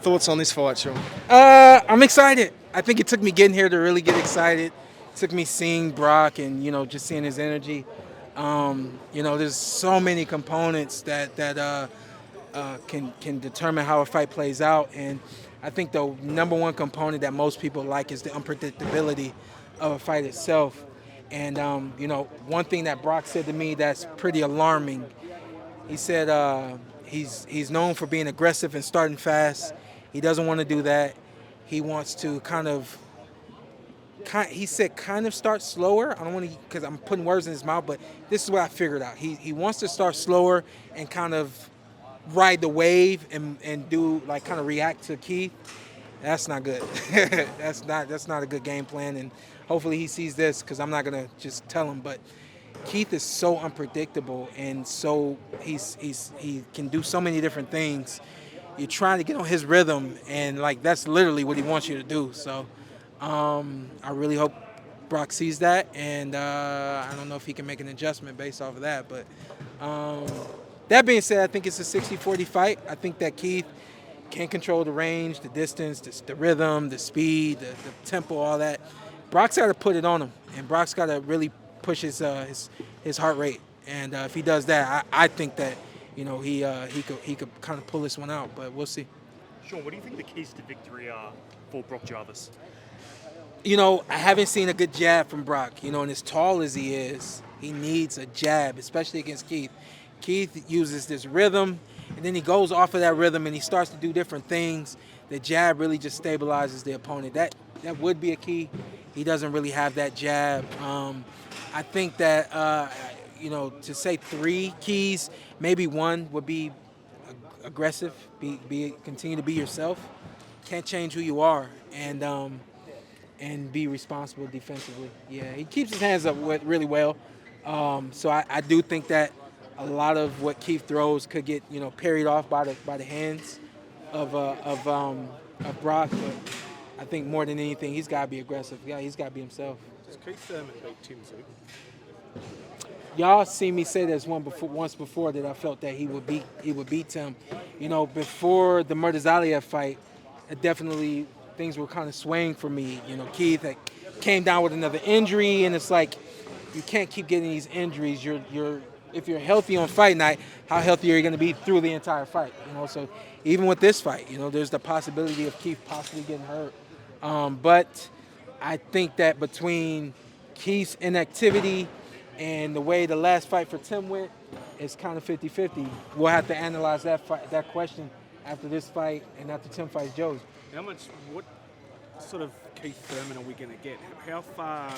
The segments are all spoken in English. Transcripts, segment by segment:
Thoughts on this fight, Shawn? I'm excited. I think it took me getting here to really get excited. It took me seeing Brock and just seeing his energy. There's so many components that can determine how a fight plays out, and I think the number one component that most people like is the unpredictability of a fight itself. And one thing that Brock said to me that's pretty alarming. He said he's known for being aggressive and starting fast. He doesn't want to do that. He wants to he said kind of start slower. I don't want to, because I'm putting words in his mouth, but this is what I figured out. He wants to start slower and kind of ride the wave and do like kind of react to Keith. That's not good. that's not a good game plan. And hopefully he sees this, because I'm not gonna just tell him. But Keith is so unpredictable, and so he can do so many different things. You're trying to get on his rhythm, and like that's literally what he wants you to do. So I really hope Brock sees that, and I don't know if he can make an adjustment based off of that. But um, that being said, I think it's a 60-40 fight. I think that Keith can control the range, the distance, the rhythm, the speed, the tempo, all that. Brock's got to put it on him, and Brock's got to really push his heart rate. And if he does that, I think that he could kind of pull this one out. But we'll see. Shawn, what do you think the keys to victory are for Brock Jarvis? I haven't seen a good jab from Brock. And as tall as he is, he needs a jab, especially against Keith. Keith uses this rhythm, and then he goes off of that rhythm and he starts to do different things. The jab really just stabilizes the opponent. That would be a key. He doesn't really have that jab. I think that to say three keys, maybe one would be aggressive. Continue to be yourself. Can't change who you are, and be responsible defensively. Yeah, he keeps his hands up really well. So I do think that a lot of what Keith throws could get parried off by the hands of Brock. But I think more than anything, he's got to be aggressive. Yeah, he's got to be himself. Does Keith Thurman beat Tszyu? Y'all seen me say this once before that I felt that he would beat him. Before the Murtazalia fight, definitely things were kind of swaying for me. Keith came down with another injury, and it's like you can't keep getting these injuries. If you're healthy on fight night, how healthy are you going to be through the entire fight? So even with this fight, there's the possibility of Keith possibly getting hurt. But I think that between Keith's inactivity and the way the last fight for Tim went, it's kind of 50-50. We'll have to analyze that question after this fight and after Tim fights Joey. What sort of Keith Thurman are we going to get? How far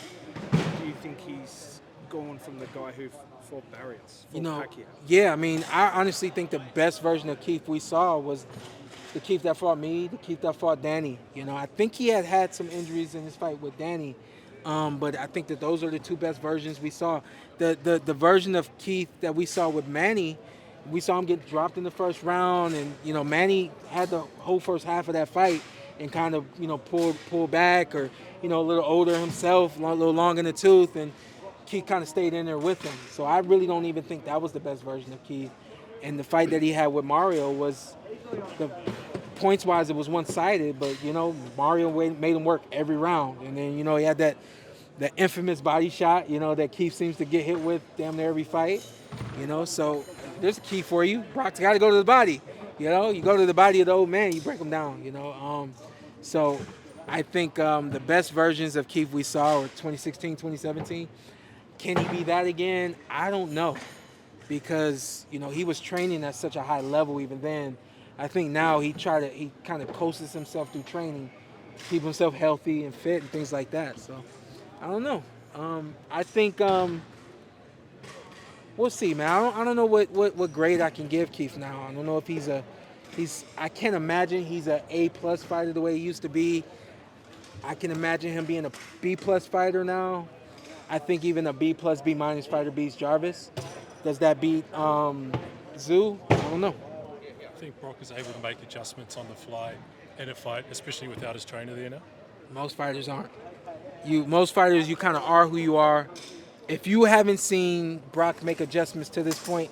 do you think he's gone from the guy who fought Barrios, Pacquiao? Yeah, I honestly think the best version of Keith we saw was the Keith that fought me, the Keith that fought Danny. I think he had some injuries in his fight with Danny, but I think that those are the two best versions we saw. The version of Keith that we saw with Manny, we saw him get dropped in the first round, and Manny had the whole first half of that fight and kind of pull back, or a little older himself, a little long in the tooth, and Keith kind of stayed in there with him. So I really don't even think that was the best version of Keith. And the fight that he had with Mario was, the points-wise, it was one-sided, but Mario made him work every round. And then he had that infamous body shot, that Keith seems to get hit with damn near every fight. So there's a key for you. Brock's got to go to the body. You go to the body of the old man, you break him down. So I think the best versions of Keith we saw were 2016, 2017. Can he be that again? I don't know, because he was training at such a high level even then. I think now he kind of coasts himself through training, keep himself healthy and fit and things like that. So I don't know. I think we'll see, man. I don't know what grade I can give Keith now. I don't know if I can't imagine he's a A+ fighter the way he used to be. I can imagine him being a B+ fighter now. I think even a B+, B- fighter beats Jarvis. Does that beat Tszyu? I don't know. I think Brock is able to make adjustments on the fly in a fight, especially without his trainer there now. Most fighters aren't. Most fighters, you kind of are who you are. If you haven't seen Brock make adjustments to this point,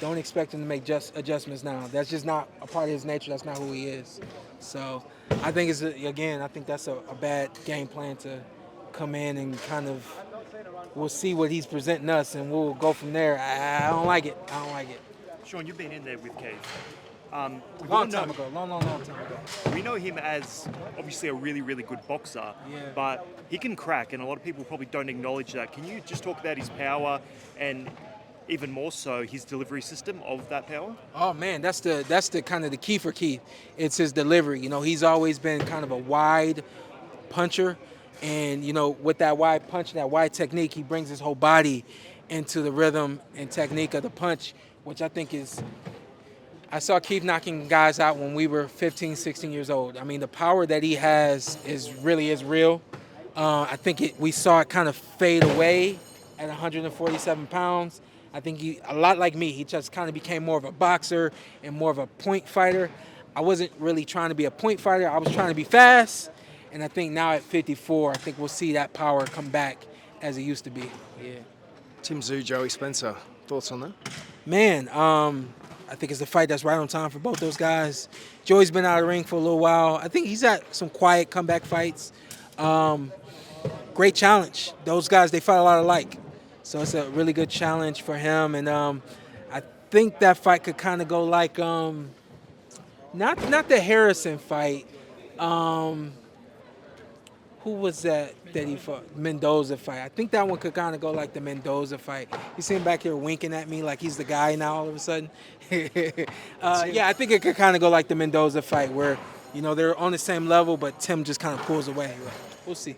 don't expect him to make just adjustments now. That's just not a part of his nature. That's not who he is. So I think I think that's a bad game plan to come in and kind of, we'll see what he's presenting us and we'll go from there. I don't like it. I don't like it. Shawn, you've been in there with Keith. Long time ago. We know him as obviously a really, really good boxer, Yeah. but he can crack, and a lot of people probably don't acknowledge that. Can you just talk about his power and even more so his delivery system of that power? Oh man, that's the kind of the key for Keith. It's his delivery. You know, he's always been kind of a wide puncher, and you know, with that wide punch, that wide technique, he brings his whole body into the rhythm and technique of the punch, which I think is. I saw Keith knocking guys out when we were 15, 16 years old. I mean, the power that he has is real. I think we saw it kind of fade away at 147 pounds. I think he, a lot like me, he just kind of became more of a boxer and more of a point fighter. I wasn't really trying to be a point fighter. I was trying to be fast. And I think now at 54, I think we'll see that power come back as it used to be. Yeah. Tszyu, Joey Spencer. Thoughts on that? Man, I think it's a fight that's right on time for both those guys. Joey's been out of the ring for a little while. I think he's had some quiet comeback fights. Great challenge. Those guys, they fight a lot alike. So it's a really good challenge for him. And I think that fight could kind of go like, not the Harrison fight. Who was that he fought? Mendoza fight. I think that one could kind of go like the Mendoza fight. You see him back here winking at me like he's the guy now all of a sudden. Yeah, I think it could kind of go like the Mendoza fight where, you know, they're on the same level, but Tim just kind of pulls away. We'll see.